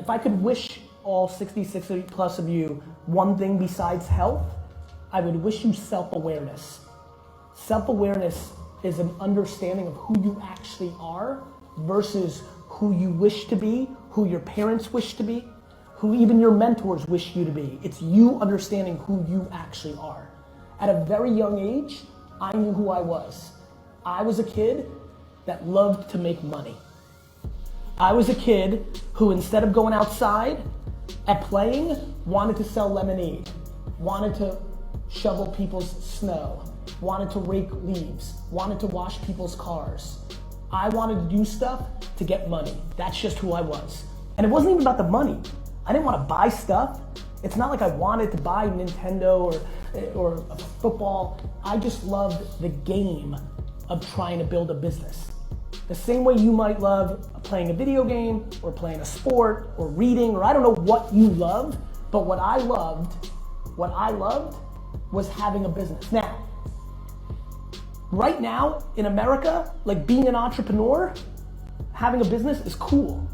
If I could wish all 66 plus of you one thing besides health, I would wish you self-awareness. Self-awareness is an understanding of who you actually are versus who you wish to be, who your parents wish to be, who even your mentors wish you to be. It's you understanding who you actually are. At a very young age, I knew who I was. I was a kid that loved to make money. I was a kid who, instead of going outside and playing, wanted to sell lemonade, wanted to shovel people's snow, wanted to rake leaves, wanted to wash people's cars. I wanted to do stuff to get money. That's just who I was. And it wasn't even about the money. I didn't want to buy stuff. It's not like I wanted to buy Nintendo or a football. I just loved the game of trying to build a business. The same way you might love playing a video game or playing a sport or reading, or I don't know what you love, but what I loved was having a business. Now, right now in America, like being an entrepreneur, having a business is cool.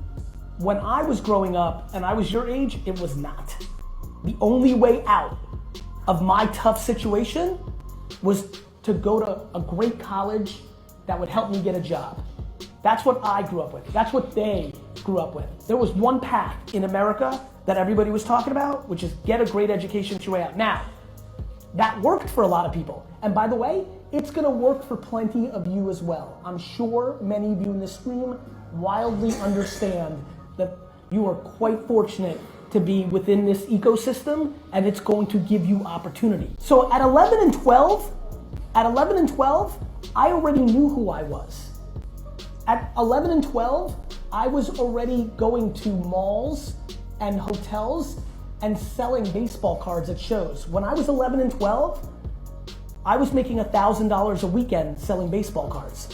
When I was growing up and I was your age, it was not. The only way out of my tough situation was to go to a great college that would help me get a job. That's what I grew up with. That's what they grew up with. There was one path in America that everybody was talking about, which is get a great education your way out. Now, that worked for a lot of people. And by the way, it's gonna work for plenty of you as well. I'm sure many of you in this room wildly understand that you are quite fortunate to be within this ecosystem, and it's going to give you opportunity. So at 11 and 12, I already knew who I was. At 11 and 12, I was already going to malls and hotels and selling baseball cards at shows. When I was 11 and 12, I was making $1,000 a weekend selling baseball cards.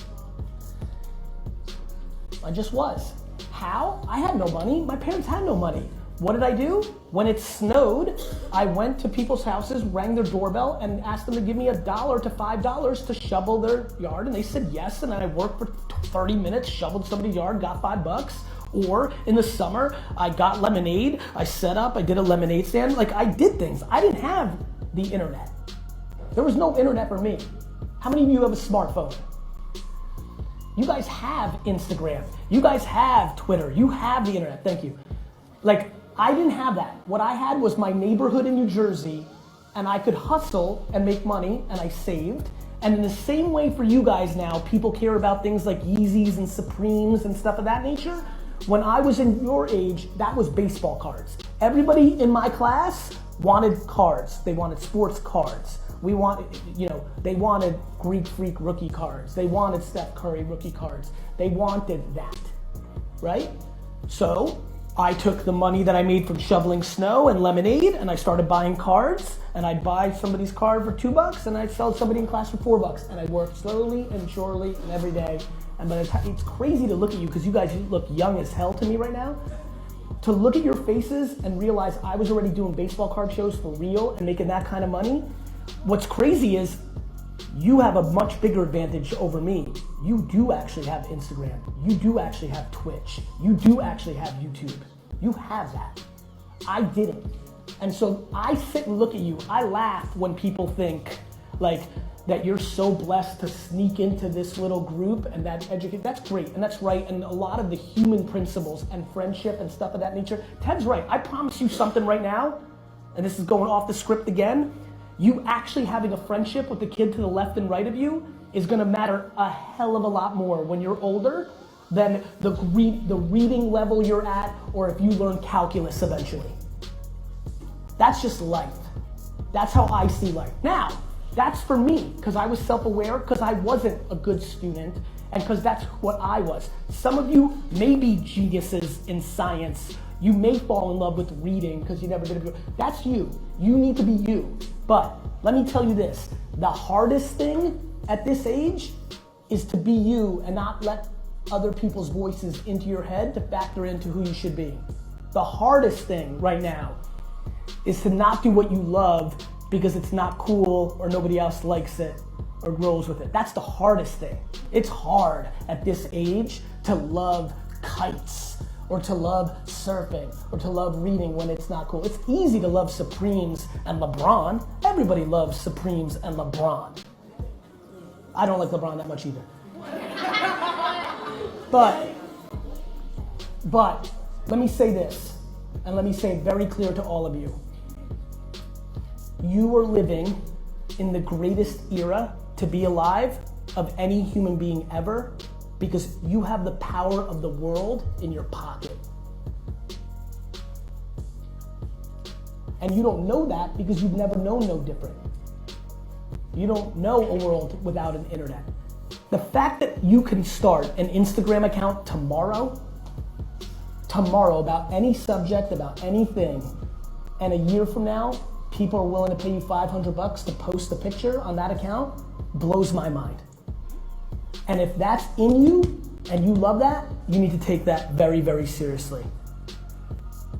I just was. How? I had no money. My parents had no money. What did I do? When it snowed, I went to people's houses, rang their doorbell, and asked them to give me $1 to $5 to shovel their yard, and they said yes, and then I worked for 30 minutes, shoveled somebody's yard, got $5. Or in the summer, I got lemonade, I set up, I did a lemonade stand. Like, I did things. I didn't have the internet. There was no internet for me. How many of you have a smartphone? You guys have Instagram. You guys have Twitter. You have the internet. Thank you. Like, I didn't have that. What I had was my neighborhood in New Jersey, and I could hustle and make money, and I saved. And in the same way for you guys now, people care about things like Yeezys and Supremes and stuff of that nature. When I was in your age, that was baseball cards. Everybody in my class wanted cards. They wanted sports cards. They wanted Greek Freak rookie cards. They wanted Steph Curry rookie cards. They wanted that, right? So I took the money that I made from shoveling snow and lemonade, and I started buying cards, and I'd buy somebody's card for $2, and I'd sell somebody in class for $4, and I worked slowly and surely and every day. And by the time, it's crazy to look at you, because you guys look young as hell to me right now. To look at your faces and realize I was already doing baseball card shows for real and making that kind of money. What's crazy is you have a much bigger advantage over me. You do actually have Instagram. You do actually have Twitch. You do actually have YouTube. You have that. I didn't. And so I sit and look at you. I laugh when people think like that you're so blessed to sneak into this little group and that educate. That's great and that's right. And a lot of the human principles and friendship and stuff of that nature. Ted's right. I promise you something right now, and this is going off the script again. You actually having a friendship with the kid to the left and right of you is gonna matter a hell of a lot more when you're older than the reading level you're at, or if you learn calculus eventually. That's just life. That's how I see life. Now, that's for me, because I was self-aware, because I wasn't a good student, and because that's what I was. Some of you may be geniuses in science. You may fall in love with reading because you never did it. That's you. You need to be you. But let me tell you this, the hardest thing at this age is to be you and not let other people's voices into your head to factor into who you should be. The hardest thing right now is to not do what you love because it's not cool or nobody else likes it or rolls with it. That's the hardest thing. It's hard at this age to love kites or to love surfing, or to love reading when it's not cool. It's easy to love Supremes and LeBron. Everybody loves Supremes and LeBron. I don't like LeBron that much either. But let me say this, and let me say it very clear to all of you. You are living in the greatest era to be alive of any human being ever, because you have the power of the world in your pocket. And you don't know that because you've never known no different. You don't know a world without an internet. The fact that you can start an Instagram account tomorrow about any subject, about anything, and a year from now, people are willing to pay you $500 to post a picture on that account, blows my mind. And if that's in you and you love that, you need to take that very, very seriously.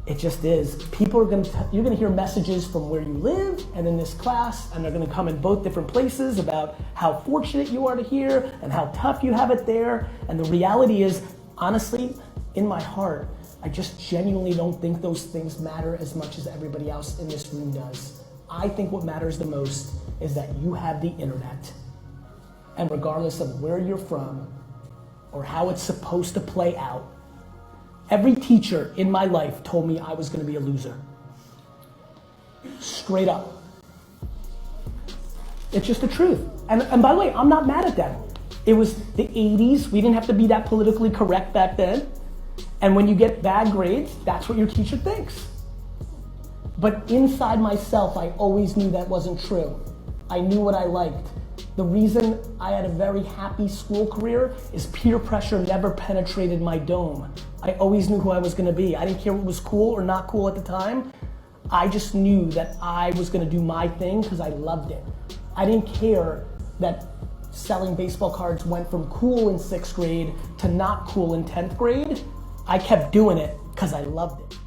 It just is. You're gonna hear messages from where you live and in this class, and they're gonna come in both different places about how fortunate you are to hear and how tough you have it there. And the reality is, honestly, in my heart, I just genuinely don't think those things matter as much as everybody else in this room does. I think what matters the most is that you have the internet. And regardless of where you're from or how it's supposed to play out, every teacher in my life told me I was gonna be a loser. Straight up. It's just the truth. And by the way, I'm not mad at them. It was the 80s, we didn't have to be that politically correct back then. And when you get bad grades, that's what your teacher thinks. But inside myself, I always knew that wasn't true. I knew what I liked. The reason I had a very happy school career is peer pressure never penetrated my dome. I always knew who I was gonna be. I didn't care what was cool or not cool at the time. I just knew that I was gonna do my thing because I loved it. I didn't care that selling baseball cards went from cool in 6th grade to not cool in 10th grade. I kept doing it because I loved it.